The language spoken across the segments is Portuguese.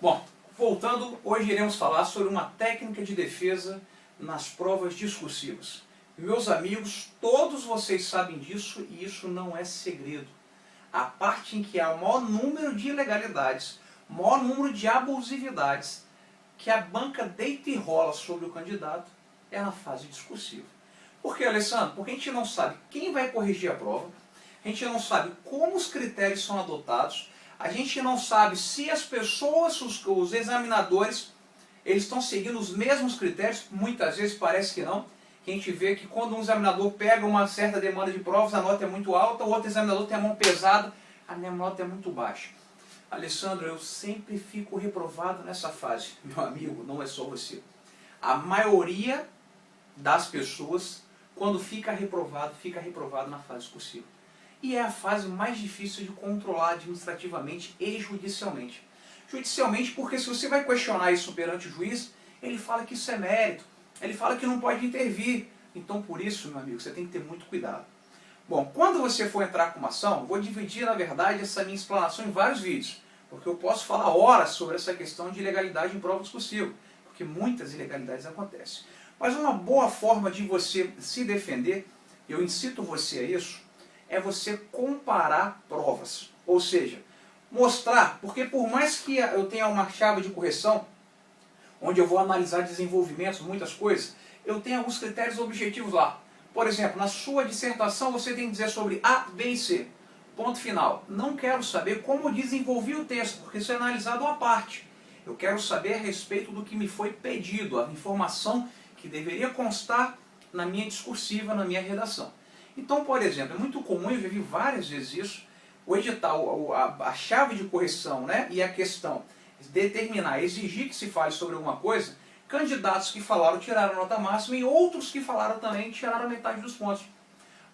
Bom, voltando, hoje iremos falar sobre uma técnica de defesa nas provas discursivas. Meus amigos, todos vocês sabem disso e isso não é segredo. A parte em que há o maior número de ilegalidades, o maior número de abusividades, que a banca deita e rola sobre o candidato, é na fase discursiva. Por quê, Alessandro? Porque a gente não sabe quem vai corrigir a prova, a gente não sabe como os critérios são adotados, a gente não sabe se as pessoas, os examinadores, eles estão seguindo os mesmos critérios, muitas vezes parece que não. A gente vê que quando um examinador pega uma certa demanda de provas, a nota é muito alta, o outro examinador tem a mão pesada, a minha nota é muito baixa. Alessandro, eu sempre fico reprovado nessa fase. Meu amigo, não é só você. A maioria das pessoas, quando fica reprovado na fase discursiva. E é a fase mais difícil de controlar administrativamente e judicialmente. Judicialmente porque se você vai questionar isso perante o juiz, ele fala que isso é mérito, ele fala que não pode intervir. Então por isso, meu amigo, você tem que ter muito cuidado. Bom, quando você for entrar com uma ação, eu vou dividir na verdade essa minha explanação em vários vídeos, porque eu posso falar horas sobre essa questão de ilegalidade em prova discursiva, porque muitas ilegalidades acontecem. Mas uma boa forma de você se defender, eu incito você a isso, é você comparar provas. Ou seja, mostrar, porque por mais que eu tenha uma chave de correção, onde eu vou analisar desenvolvimentos, muitas coisas, eu tenho alguns critérios objetivos lá. Por exemplo, na sua dissertação você tem que dizer sobre A, B e C. Ponto final. Não quero saber como desenvolvi o texto, porque isso é analisado à parte. Eu quero saber a respeito do que me foi pedido, a informação que deveria constar na minha discursiva, na minha redação. Então, por exemplo, é muito comum, eu já vi várias vezes isso, o edital, a chave de correção, né, e a questão determinar, exigir que se fale sobre alguma coisa, candidatos que falaram tiraram a nota máxima e outros que falaram também tiraram a metade dos pontos.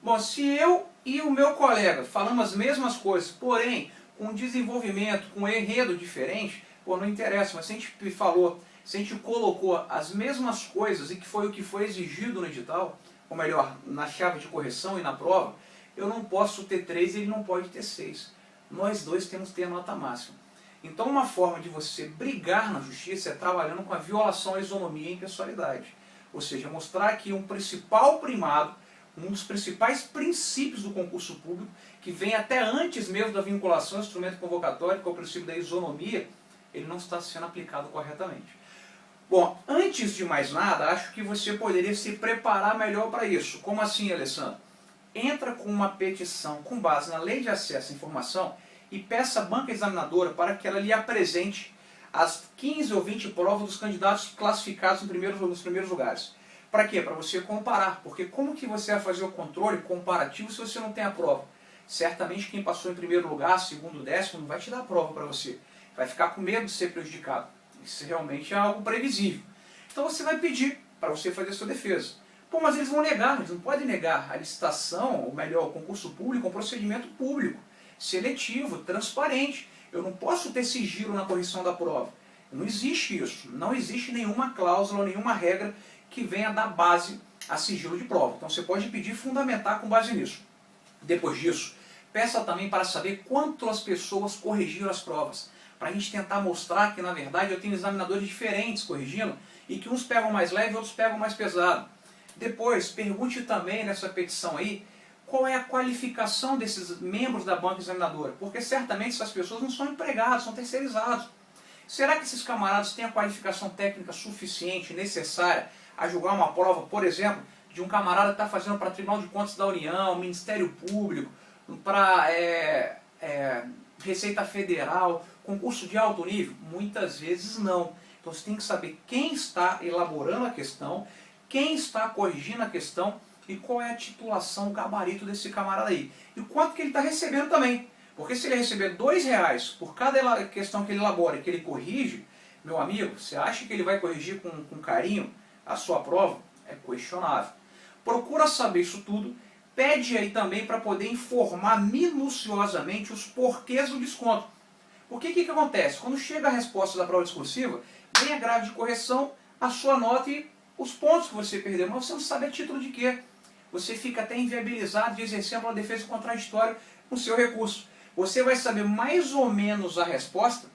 Bom, se eu e o meu colega falamos as mesmas coisas, porém com um desenvolvimento, com um enredo diferente, pô, não interessa, mas se a gente falou, se a gente colocou as mesmas coisas e que foi o que foi exigido no edital, ou melhor, na chave de correção e na prova, eu não posso ter 3 e ele não pode ter 6. Nós dois temos que ter a nota máxima. Então uma forma de você brigar na justiça é trabalhando com a violação à isonomia e impessoalidade. Ou seja, mostrar que um principal primado, um dos principais princípios do concurso público, que vem até antes mesmo da vinculação ao instrumento convocatório, que é o princípio da isonomia, ele não está sendo aplicado corretamente. Bom, antes de mais nada, acho que você poderia se preparar melhor para isso. Como assim, Alessandro? Entra com uma petição com base na Lei de Acesso à Informação e peça à banca examinadora para que ela lhe apresente as 15 ou 20 provas dos candidatos classificados nos primeiros lugares. Para quê? Para você comparar, porque como que você vai fazer o controle comparativo se você não tem a prova? Certamente quem passou em primeiro lugar, segundo, décimo, não vai te dar a prova para você. Vai ficar com medo de ser prejudicado. Isso realmente é algo previsível. Então você vai pedir para você fazer a sua defesa. Pô, mas eles vão negar, eles não podem negar. A licitação, ou melhor, o concurso público é um procedimento público, seletivo, transparente. Eu não posso ter sigilo na correção da prova. Não existe isso. Não existe nenhuma cláusula, nenhuma regra que venha dar base a sigilo de prova. Então você pode pedir e fundamentar com base nisso. Depois disso, peça também para saber quantas pessoas corrigiram as provas. Para a gente tentar mostrar que, na verdade, eu tenho examinadores diferentes corrigindo e que uns pegam mais leve e outros pegam mais pesado. Depois, pergunte também nessa petição aí qual é a qualificação desses membros da banca examinadora, porque certamente essas pessoas não são empregados, são terceirizados. Será que esses camaradas têm a qualificação técnica suficiente, necessária, a julgar uma prova, por exemplo, de um camarada que está fazendo para Tribunal de Contas da União, Ministério Público, para Receita Federal, concurso de alto nível? Muitas vezes não. Então você tem que saber quem está elaborando a questão, quem está corrigindo a questão e qual é a titulação, o gabarito desse camarada aí. E quanto que ele está recebendo também. Porque se ele receber R$2 por cada questão que ele elabora e que ele corrige, meu amigo, você acha que ele vai corrigir com carinho a sua prova? É questionável. Procura saber isso tudo. Pede aí também para poder informar minuciosamente os porquês do desconto. Porque o que acontece? Quando chega a resposta da prova discursiva, vem a grade de correção, a sua nota e os pontos que você perdeu, mas você não sabe a título de quê. Você fica até inviabilizado de exercer uma defesa contraditória com o seu recurso. Você vai saber mais ou menos a resposta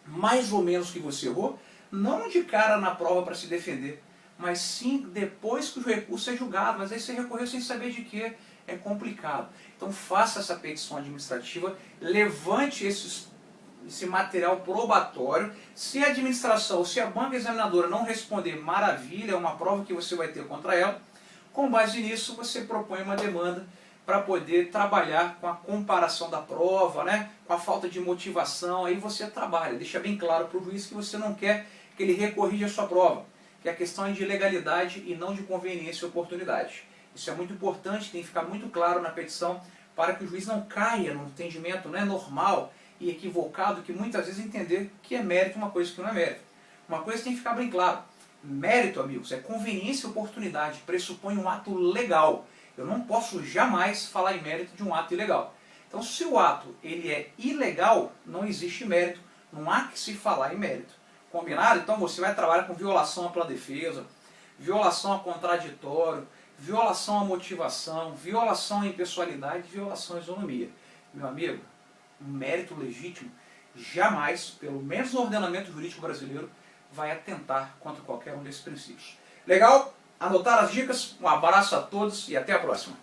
mais ou menos que você errou, não de cara na prova para se defender, mas sim depois que o recurso é julgado. Mas aí você recorreu sem saber de quê, é complicado. Então faça essa petição administrativa, levante esse material probatório. Se a administração ou se a banca examinadora não responder, maravilha, é uma prova que você vai ter contra ela. Com base nisso, você propõe uma demanda para poder trabalhar com a comparação da prova, né? Com a falta de motivação. Aí você trabalha, deixa bem claro para o juiz que você não quer que ele recorrija a sua prova, que a questão é de legalidade e não de conveniência e oportunidade. Isso é muito importante, tem que ficar muito claro na petição para que o juiz não caia num entendimento, né, normal e equivocado, que muitas vezes entender que é mérito uma coisa que não é mérito. Uma coisa tem que ficar bem claro: mérito, amigos, é conveniência e oportunidade, pressupõe um ato legal. Eu não posso jamais falar em mérito de um ato ilegal. Então, se o ato ele é ilegal, não existe mérito, não há que se falar em mérito. Combinado? Então você vai trabalhar com violação à ampla defesa, violação a contraditório, violação à motivação, violação à impessoalidade, violação à isonomia. Meu amigo, um mérito legítimo jamais, pelo menos no ordenamento jurídico brasileiro, vai atentar contra qualquer um desses princípios. Legal? Anotaram as dicas? Um abraço a todos e até a próxima.